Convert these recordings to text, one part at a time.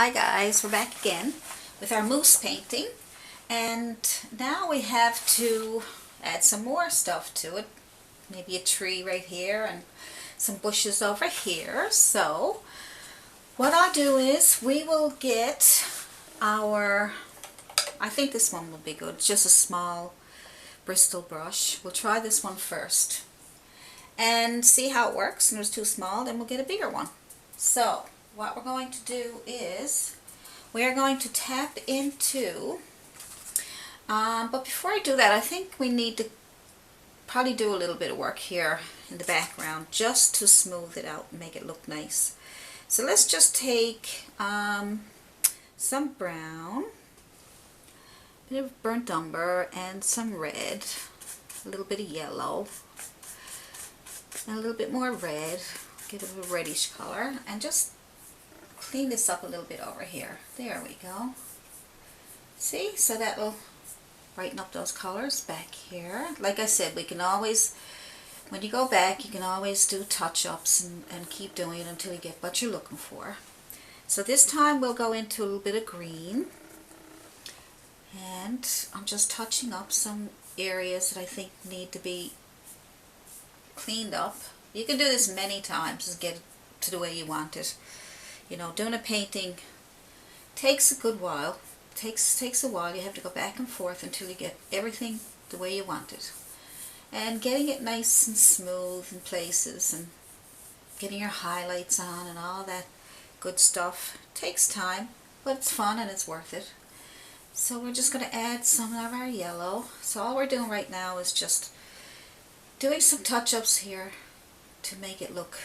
Hi guys, we're back again with our moose painting, and now we have to add some more stuff to it. Maybe a tree right here and some bushes over here. So what I'll do is we will get our, I think this one will be good. It's just a small Bristol brush. We'll try this one first and see how it works. And if it's too small, then we'll get a bigger one. So what we're going to do is we're going to tap into, but before I do that, I think we need to probably do a little bit of work here in the background just to smooth it out and make it look nice. So let's just take some brown, a bit of burnt umber, and some red, a little bit of yellow, and a little bit more red, give it a reddish color, and just clean this up a little bit over here. There we go. See? So that'll brighten up those colors back here. Like I said, we can always, when you go back, you can always do touch-ups and keep doing it until you get what you're looking for. So this time we'll go into a little bit of green. And I'm just touching up some areas that I think need to be cleaned up. You can do this many times and get it to the way you want it. You know, doing a painting takes a good while. Takes a while. You have to go back and forth until you get everything the way you want it. And getting it nice and smooth in places and getting your highlights on and all that good stuff takes time, but it's fun and it's worth it. So we're just going to add some of our yellow. So all we're doing right now is just doing some touch-ups here to make it look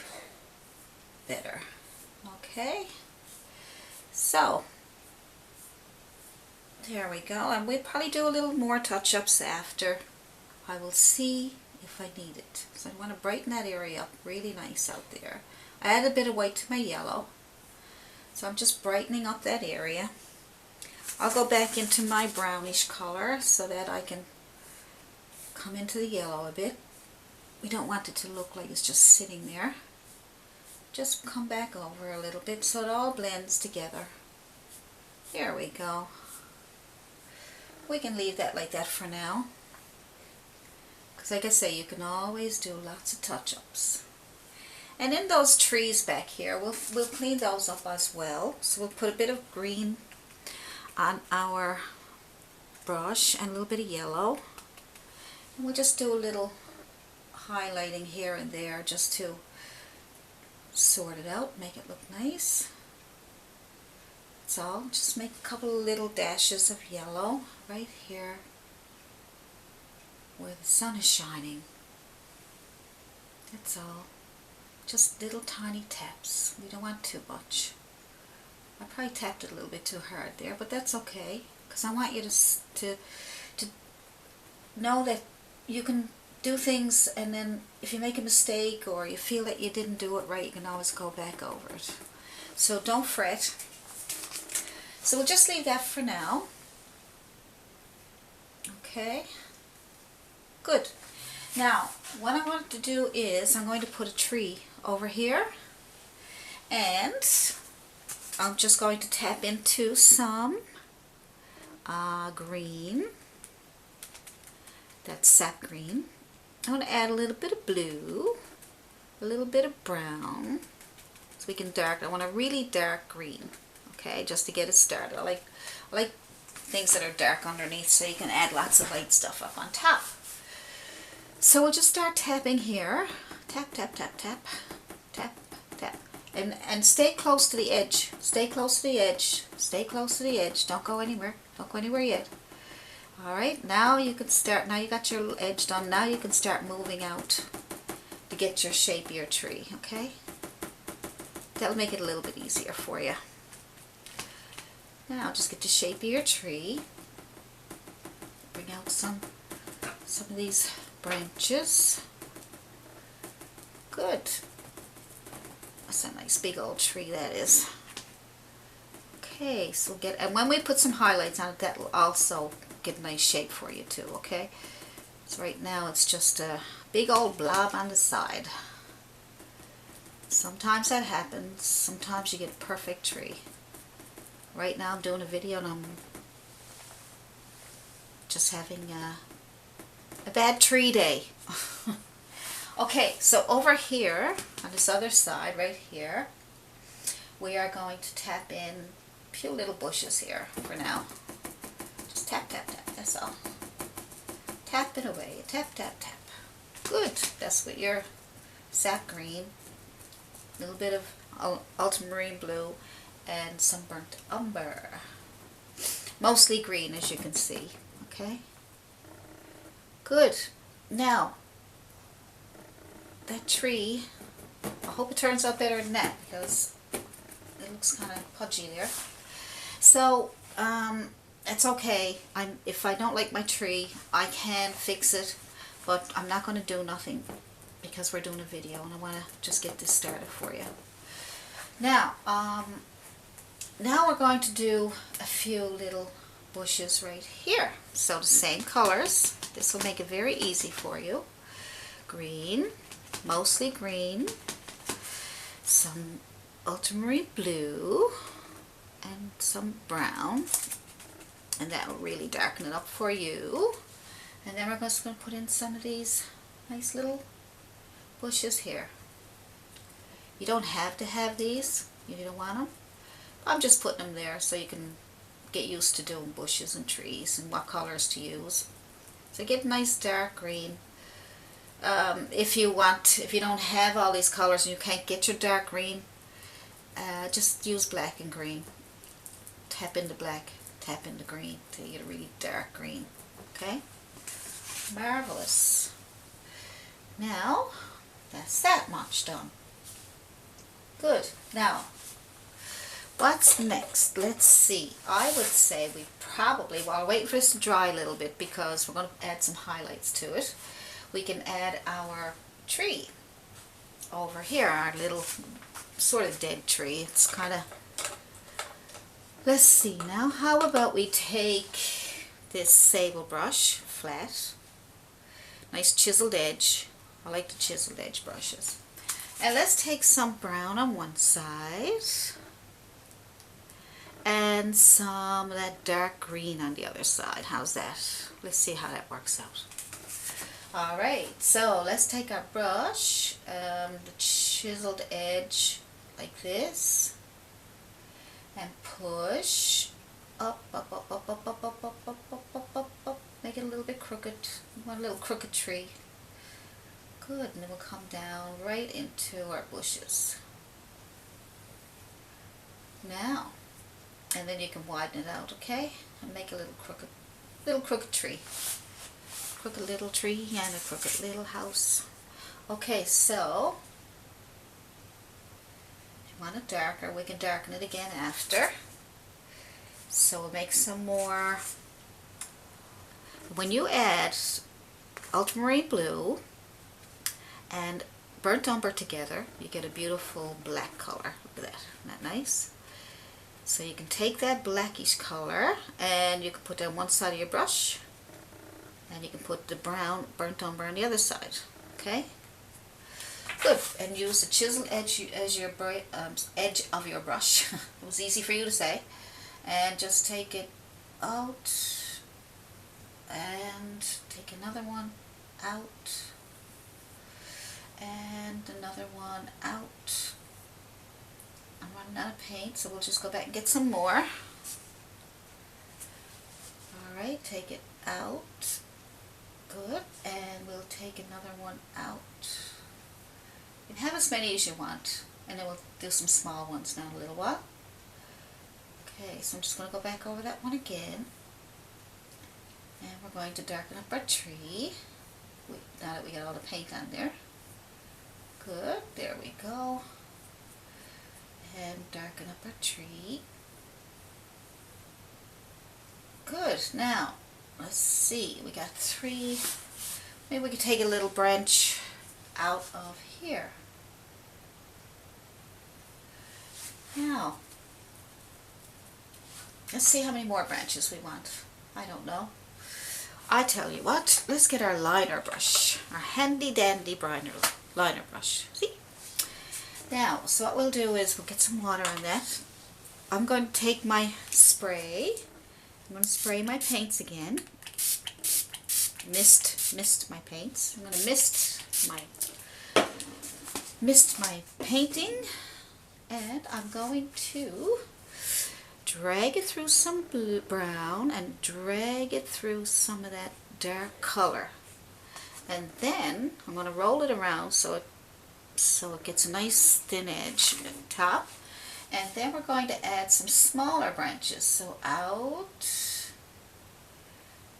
better. Okay, so there we go, and we'll probably do a little more touch-ups after. I will see if I need it. So I want to brighten that area up really nice out there. I add a bit of white to my yellow, so I'm just brightening up that area. I'll go back into my brownish color so that I can come into the yellow a bit. We don't want it to look like it's just sitting there. Just come back over a little bit so it all blends together. There we go. We can leave that like that for now. Because like I say, you can always do lots of touch-ups. And in those trees back here, we'll clean those up as well. So we'll put a bit of green on our brush and a little bit of yellow. And we'll just do a little highlighting here and there just to sort it out, make it look nice. That's all. Just make a couple of little dashes of yellow right here where the sun is shining. That's all. Just little tiny taps. We don't want too much. I probably tapped it a little bit too hard there, but that's okay, because I want you to know that you can do things, and then if you make a mistake or you feel that you didn't do it right, you can always go back over it. So don't fret. So we'll just leave that for now. Okay. Good. Now, what I want to do is I'm going to put a tree over here, and I'm just going to tap into some green. That's sap green. I'm going to add a little bit of blue, a little bit of brown, so we can darken. I want a really dark green, okay, just to get it started. I like things that are dark underneath, so you can add lots of light stuff up on top. So we'll just start tapping here. Tap, tap, tap, tap, tap, tap. And stay close to the edge. Stay close to the edge. Stay close to the edge. Don't go anywhere. Don't go anywhere yet. Alright, now you can start, now you got your little edge done, now you can start moving out to get your shape of your tree, okay? That'll make it a little bit easier for you. Now just get the shape of your tree. Bring out some of these branches. Good. That's a nice big old tree that is. Okay, so and when we put some highlights on it, that will also get a nice shape for you too, okay? So right now it's just a big old blob on the side. Sometimes that happens. Sometimes you get a perfect tree. right now I'm doing a video and I'm just having a bad tree day. Okay, so over here on this other side right here, we are going to tap in a few little bushes here for now. Just tap, tap, tap, that's all. Tap it away, tap, tap, tap. Good, that's with your sap green, a little bit of ultramarine blue, and some burnt umber. Mostly green, as you can see, okay? Good. Now, that tree, I hope it turns out better than that, because it looks kind of pudgy there. So, it's okay. If I don't like my tree, I can fix it, but I'm not going to do nothing because we're doing a video and I want to just get this started for you. Now, now we're going to do a few little bushes right here. So the same colors. This will make it very easy for you. Green, mostly green, some ultramarine blue, and some brown, and that will really darken it up for you. And then we're just going to put in some of these nice little bushes here. You don't have to have these, you don't want them. I'm just putting them there so you can get used to doing bushes and trees and what colors to use. So get a nice dark green. If you don't have all these colors and you can't get your dark green, just use black and green. Tap into black, tap into green till you get a really dark green. Okay? Marvelous. Now, that's that much done. Good. Now, what's next? Let's see. I would say we probably, while waiting for this to dry a little bit, because we're going to add some highlights to it, we can add our tree over here, our little sort of dead tree. It's kind of, let's see now, how about we take this sable brush, flat, nice chiseled edge. I like the chiseled edge brushes. And let's take some brown on one side and some of that dark green on the other side. How's that? Let's see how that works out. Alright, so let's take our brush, the chiseled edge like this, and push up, up, up, up, up, up, up, up, up, up, up, up, up. Make it a little bit crooked. We want a little crooked tree. Good, and then we'll come down right into our bushes. Now, and then you can widen it out, okay? And make a little crooked tree. Crooked little tree and a crooked little house. Okay, so if you want it darker, we can darken it again after. So we'll make some more. When you add ultramarine blue and burnt umber together, you get a beautiful black color. Look at that. Isn't that nice? So you can take that blackish color and you can put it on one side of your brush, and you can put the brown burnt umber on the other side. Okay? Good. And use the chiseled edge as your edge of your brush. It was easy for you to say. And just take it out and take another one out and another one out. I'm running out of paint, so we'll just go back and get some more. Alright, take it out. Good. And we'll take another one out. You can have as many as you want, and then we'll do some small ones now in a little while. Okay, so I'm just going to go back over that one again. And we're going to darken up our tree. Now that we got all the paint on there. Good, there we go. And darken up our tree. Good, now, let's see, we got 3. Maybe we could take a little branch out of here. Now, let's see how many more branches we want. I don't know. I tell you what, let's get our liner brush, our handy dandy liner brush. See? Now, so what we'll do is we'll get some water on that, I'm going to take my spray. I'm going to spray my paints again. Mist my paints. I'm going to mist my painting, and I'm going to drag it through some blue, brown, and drag it through some of that dark color. And then I'm going to roll it around so it gets a nice thin edge at the top. And then we're going to add some smaller branches. So out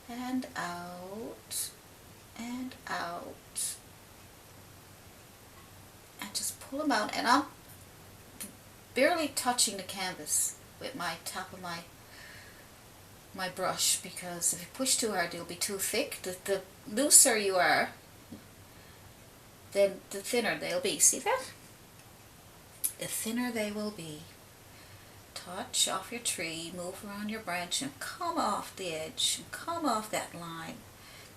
and out and out. And just pull them out. And I'm barely touching the canvas with my top of my brush, because if you push too hard it'll be too thick. The looser you are, then the thinner they'll be. See that? The thinner they will be. Touch off your tree, move around your branch, and come off the edge, and come off that line.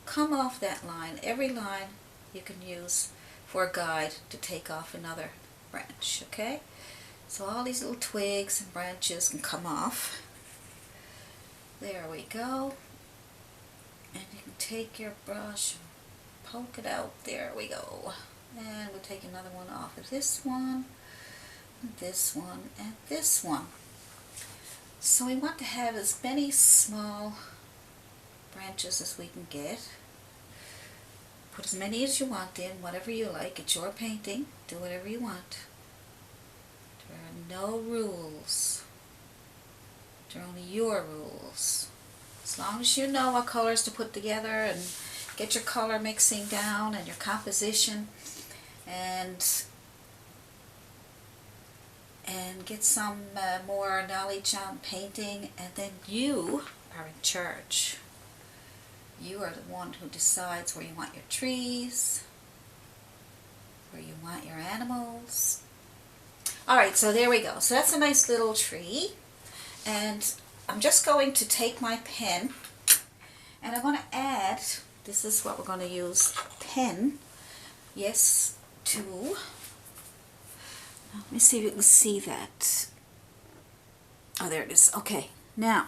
Come off that line. Every line you can use for a guide to take off another branch, okay? So all these little twigs and branches can come off. There we go. And you can take your brush and poke it out. There we go. And we'll take another one off of this one, and this one, and this one. So we want to have as many small branches as we can get. Put as many as you want in, whatever you like. It's your painting. Do whatever you want. There are no rules. There are only your rules. As long as you know what colors to put together and get your color mixing down and your composition, and get some more knowledge on painting, and then you are in charge. You are the one who decides where you want your trees, where you want your animals. Alright, so there we go. So that's a nice little tree. And I'm just going to take my pen, and I'm going to add, this is what we're going to use, pen, yes, to, let me see if you can see that. Oh, there it is. Okay, now,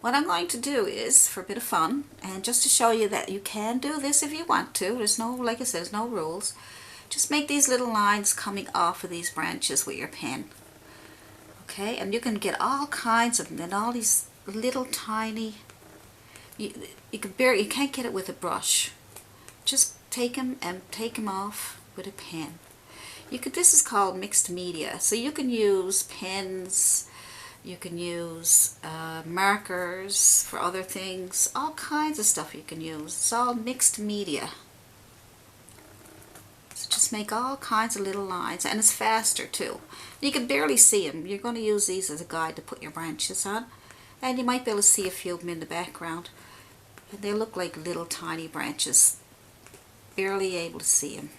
what I'm going to do is, for a bit of fun, and just to show you that you can do this if you want to, there's no, like I said, there's no rules, just make these little lines coming off of these branches with your pen. Okay, and you can get all kinds of them, and all these little tiny, you can't get it with a brush. Just take them and take them off with a pen. This is called mixed media, so you can use pens, you can use markers for other things, all kinds of stuff you can use. It's all mixed media. So just make all kinds of little lines, and it's faster too. You can barely see them. You're going to use these as a guide to put your branches on, and you might be able to see a few of them in the background. And they look like little tiny branches. Barely able to see them.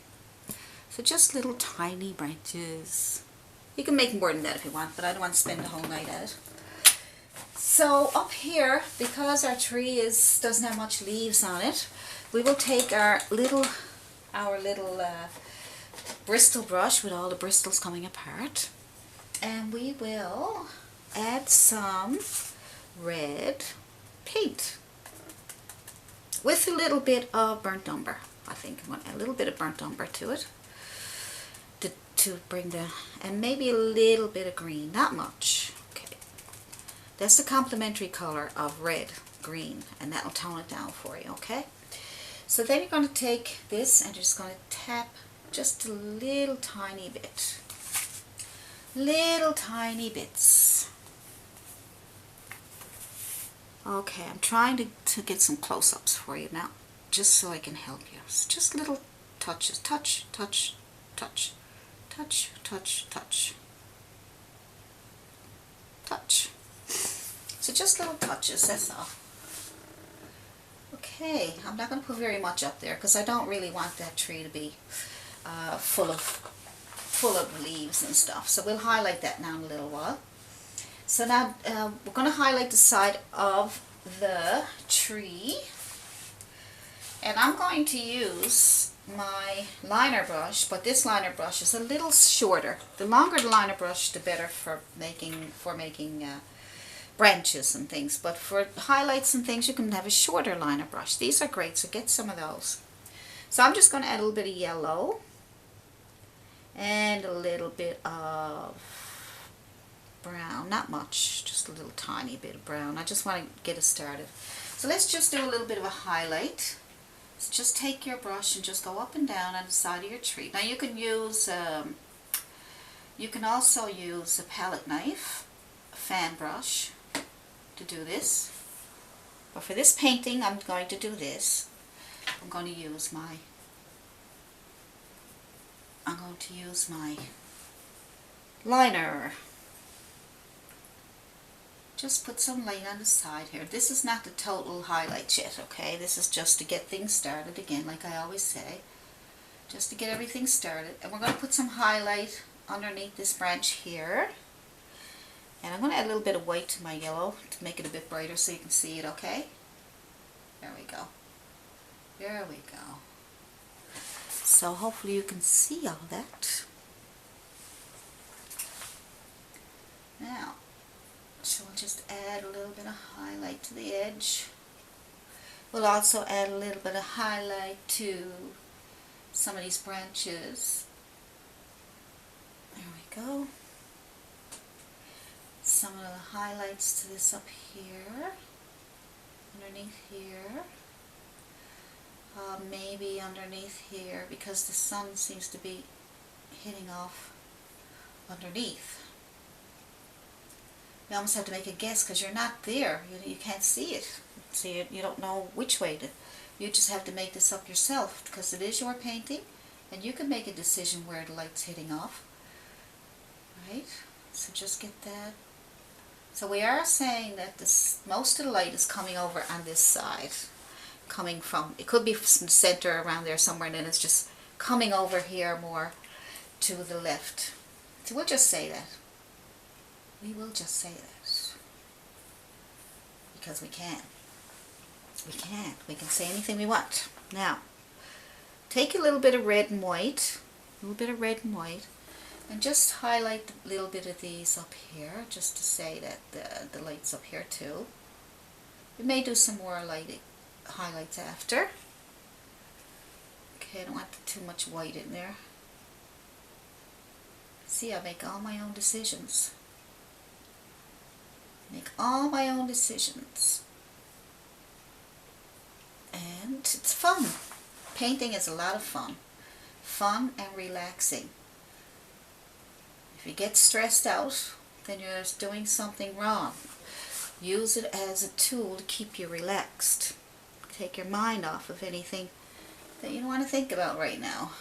So just little tiny branches. You can make more than that if you want, but I don't want to spend the whole night at it. So up here, because our tree doesn't have much leaves on it, we will take our little Bristol brush with all the bristles coming apart, and we will add some red paint with a little bit of burnt umber. I think I want a little bit of burnt umber to it to bring and maybe a little bit of green, not much. Okay, that's the complementary color of red, green, and that will tone it down for you. Okay, so then you're going to take this and just going to tap just a little tiny bit, little tiny bits. Okay, I'm trying to get some close-ups for you now, just so I can help you. It's just little touches, touch, touch, touch, touch, touch, touch, touch. So just little touches, that's all. Okay, I'm not going to put very much up there because I don't really want that tree to be full of leaves and stuff. So we'll highlight that now in a little while. So now we're going to highlight the side of the tree, And I'm going to use my liner brush, but this liner brush is a little shorter. The longer the liner brush, the better for making branches and things. But for highlights and things, you can have a shorter liner brush. These are great, so get some of those. So I'm just going to add a little bit of yellow and a little bit of brown. Not much, just a little tiny bit of brown. I just want to get us started. So let's just do a little bit of a highlight. So just take your brush and just go up and down on the side of your tree. Now you can use, you can also use a palette knife, a fan brush to do this. But for this painting, I'm going to do this. I'm going to use my liner. Just put some light on the side here. This is not the total highlight yet, okay? This is just to get things started again, like I always say. Just to get everything started. And we're going to put some highlight underneath this branch here. And I'm going to add a little bit of white to my yellow to make it a bit brighter so you can see it, okay? There we go. There we go. So hopefully you can see all that. Now, so we'll just add a little bit of highlight to the edge. We'll also add a little bit of highlight to some of these branches. There we go. Some of the highlights to this up here, underneath here, maybe underneath here, because the sun seems to be hitting off underneath. You almost have to make a guess because you're not there. You can't see it. So you don't know which way to. You just have to make this up yourself because it is your painting and you can make a decision where the light's hitting off. Right? So just get that. So we are saying that most of the light is coming over on this side. Coming from, it could be from the center around there somewhere, and then it's just coming over here more to the left. So we'll just say that. We will just say that. Because we can. We can. We can say anything we want. Now, take a little bit of red and white. A little bit of red and white. And just highlight a little bit of these up here, just to say that the light's up here too. We may do some more highlights after. Okay, I don't want too much white in there. See, I make all my own decisions. Make all my own decisions. And it's fun. Painting is a lot of fun. Fun and relaxing. If you get stressed out, then you're doing something wrong. Use it as a tool to keep you relaxed. Take your mind off of anything that you don't want to think about right now.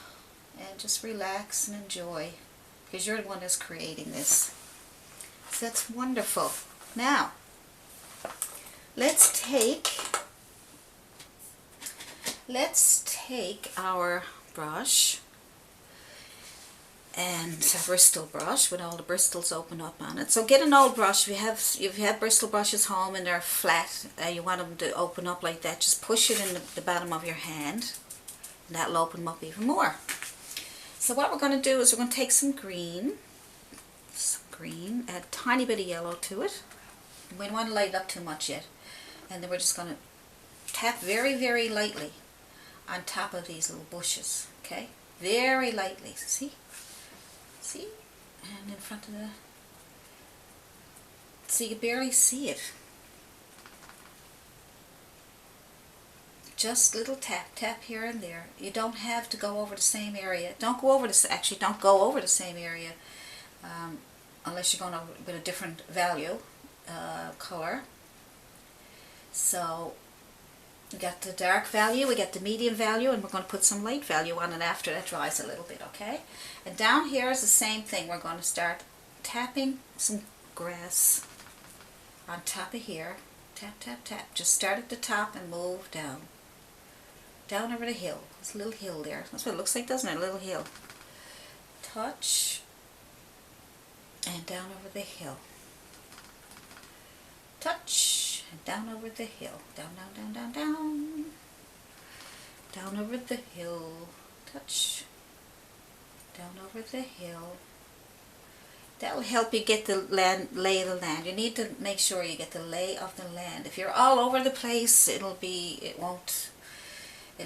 And just relax and enjoy. Because you're the one that's creating this. So that's wonderful. Now, let's take our brush and a Bristol brush with all the bristles open up on it. So get an old brush. If you have Bristol brushes home and they're flat, you want them to open up like that, just push it in the bottom of your hand and that'll open them up even more. So what we're going to do is we're going to take some green, add a tiny bit of yellow to it. We don't want to light it up too much yet. And then we're just going to tap very, very lightly on top of these little bushes, okay? Very lightly, see? See? And in front of the... So you can barely see it. Just little tap, tap here and there. You don't have to go over the same area. Don't go over the... Actually, don't go over the same area unless you're going over with a different value. Color. So we got the dark value, we got the medium value, and we're going to put some light value on it after that dries a little bit, okay? And down here is the same thing. We're going to start tapping some grass on top of here. Tap, tap, tap. Just start at the top and move down. Down over the hill. There's a little hill there. That's what it looks like, doesn't it? A little hill. Touch. And down over the hill. Touch, and down over the hill. Down, down, down, down, down. Down over the hill. Touch. Down over the hill. That will help you get the lay of the land. You need to make sure you get the lay of the land. If you're all over the place, it'll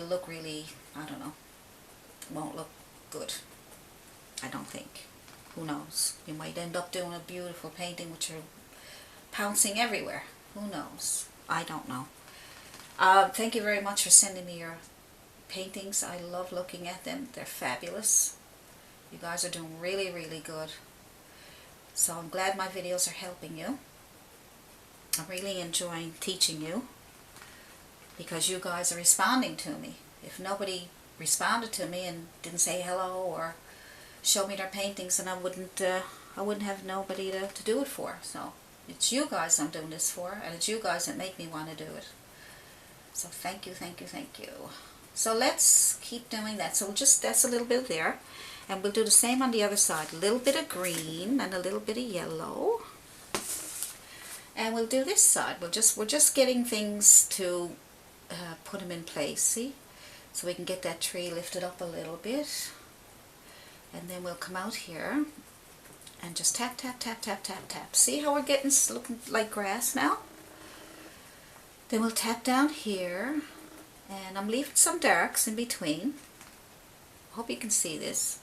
look really, I don't know, it won't look good, I don't think. Who knows? You might end up doing a beautiful painting which you're pouncing everywhere. Who knows? I don't know. Thank you very much for sending me your paintings. I love looking at them. They're fabulous. You guys are doing really, really good. So I'm glad my videos are helping you. I'm really enjoying teaching you because you guys are responding to me. If nobody responded to me and didn't say hello or show me their paintings, then I wouldn't have nobody to do it for. So it's you guys I'm doing this for, and it's you guys that make me want to do it. So thank you, thank you, thank you. So let's keep doing that. So that's a little bit there. And we'll do the same on the other side. A little bit of green and a little bit of yellow. And we'll do this side. We're just getting things to put them in place, see? So we can get that tree lifted up a little bit. And then we'll come out here and just tap, tap, tap, tap, tap, tap. See how we're getting looking like grass now? Then we'll tap down here. And I'm leaving some darks in between. Hope you can see this.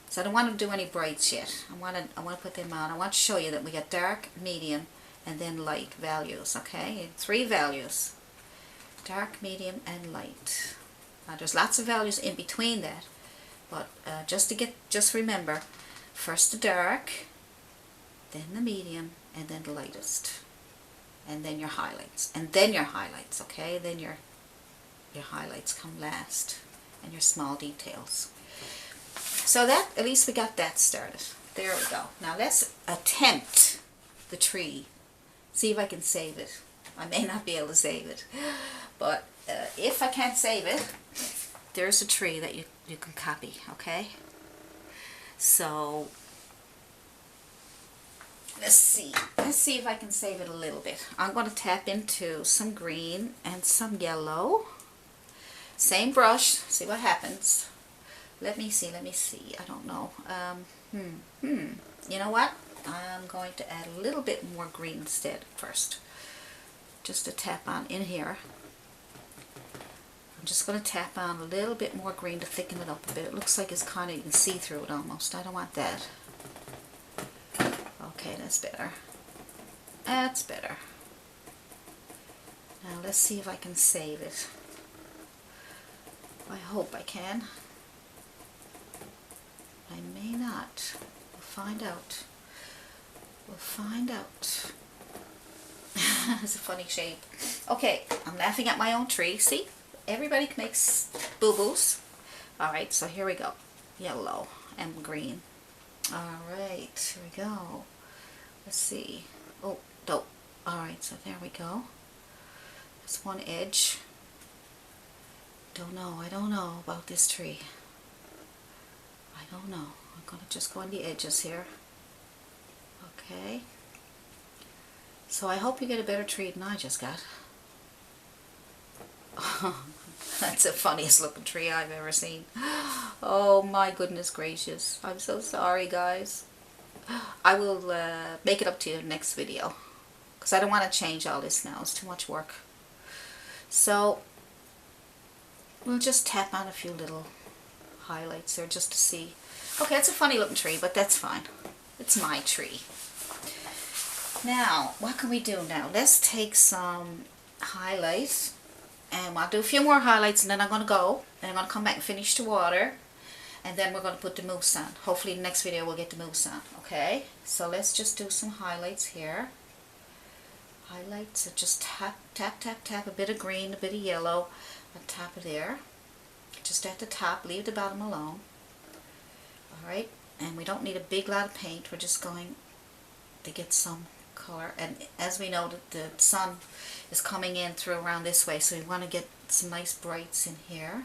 So I don't want to do any brights yet. I want to put them on. I want to show you that we got dark, medium, and then light values. Okay, 3 values: dark, medium, and light. Now there's lots of values in between that, but just remember, first the dark, then the medium, and then the lightest, and then your highlights, and then your highlights. Okay, then your highlights come last, and your small details. So that, at least we got that started. There we go. Now let's attempt the tree. See if I can save it. I may not be able to save it. But if I can't save it, there's a tree that you can copy, okay? So, let's see. Let's see if I can save it a little bit. I'm going to tap into some green and some yellow. Same brush. See what happens. Let me see. I don't know. You know what? I'm going to add a little bit more green instead first. Just to tap on in here. I'm just going to tap on a little bit more green to thicken it up a bit. It looks like it's kind of, you can see through it almost. I don't want that. Okay, that's better. That's better. Now let's see if I can save it. I hope I can. I may not. We'll find out. We'll find out. It's a funny shape. Okay, I'm laughing at my own tree. See? Everybody makes boo-boos. Alright, so here we go. Yellow and green. Alright, here we go. Let's see. Oh, dope. Alright, so there we go. That's one edge. I don't know about this tree. I don't know. I'm going to just go on the edges here. Okay. So I hope you get a better tree than I just got. That's the funniest looking tree I've ever seen. Oh my goodness gracious. I'm so sorry, guys. I will make it up to you in the next video. Because I don't want to change all this now. It's too much work. So we'll just tap on a few little highlights there just to see. Okay, it's a funny looking tree, but that's fine. It's my tree. Now, what can we do now? Let's take some highlights, and I'll do a few more highlights, and then I'm going to go, and I'm going to come back and finish the water, and then we're going to put the mousse on. Hopefully in the next video we'll get the mousse on, okay? So let's just do some highlights here. Highlights, so just tap, tap, tap, tap, a bit of green, a bit of yellow on top of there. Just at the top, leave the bottom alone. Alright, and we don't need a big lot of paint, we're just going to get some color. And as we know, that the sun is coming in through around this way, so we want to get some nice brights in here.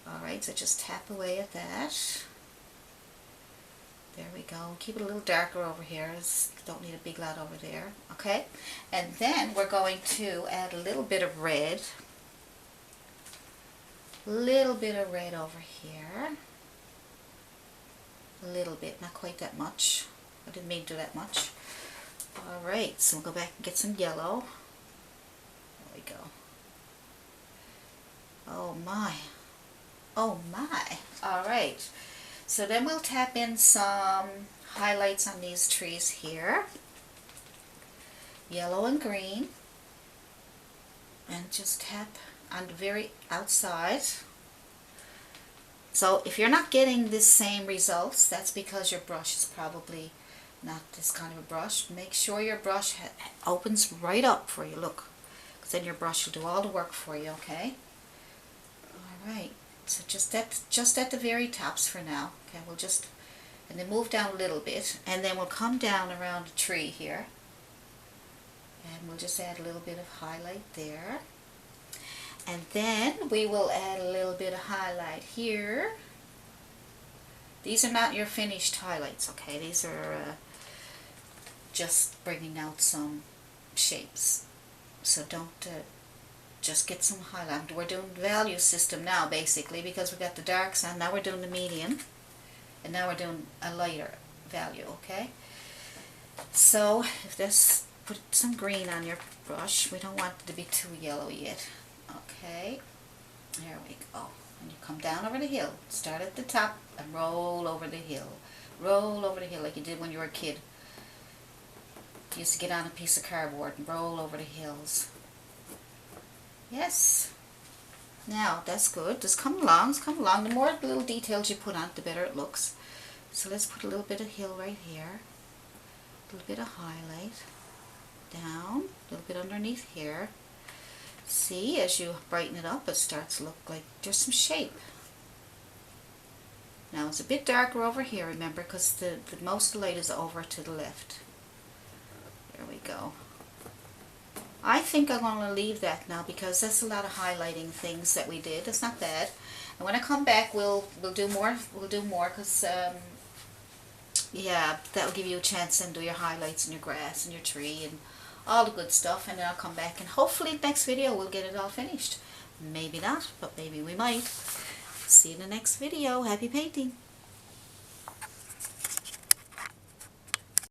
Alright, so just tap away at that. There we go. Keep it a little darker over here. Don't need a big lot over there. Okay, and then we're going to add a little bit of red. Little bit of red over here. A little bit, not quite that much. I didn't mean to do that much. Alright, so we'll go back and get some yellow. There we go. Oh my. Oh my. Alright. So then we'll tap in some highlights on these trees here. Yellow and green. And just tap on the very outside. So if you're not getting the same results, that's because your brush is probably not this kind of a brush. Make sure your brush opens right up for you, look. Because then your brush will do all the work for you, okay? Alright, so just at the very tops for now. Okay, we'll just, and then move down a little bit, and then we'll come down around the tree here. And we'll just add a little bit of highlight there. And then we will add a little bit of highlight here. These are not your finished highlights, okay? These are just bringing out some shapes. So don't just get some highlight. We're doing the value system now, basically, because we got the darks on. Now we're doing the medium. And now we're doing a lighter value, okay? So if this, put some green on your brush. We don't want it to be too yellow yet. Okay, there we go. And you come down over the hill. Start at the top and roll over the hill. Roll over the hill like you did when you were a kid. You used to get on a piece of cardboard and roll over the hills. Yes. Now, that's good. Just come along. Just come along. The more little details you put on, the better it looks. So let's put a little bit of hill right here. A little bit of highlight. Down. A little bit underneath here. See, as you brighten it up, it starts to look like there's some shape. Now it's a bit darker over here, remember, because the most light is over to the left. There we go. I think I'm going to leave that now because that's a lot of highlighting things that we did. It's not bad. And when I come back, we'll do more. We'll do more because yeah, that will give you a chance to do your highlights and your grass and your tree and all the good stuff, and then I'll come back and hopefully next video we'll get it all finished. Maybe not, but maybe we might. See you in the next video. Happy painting!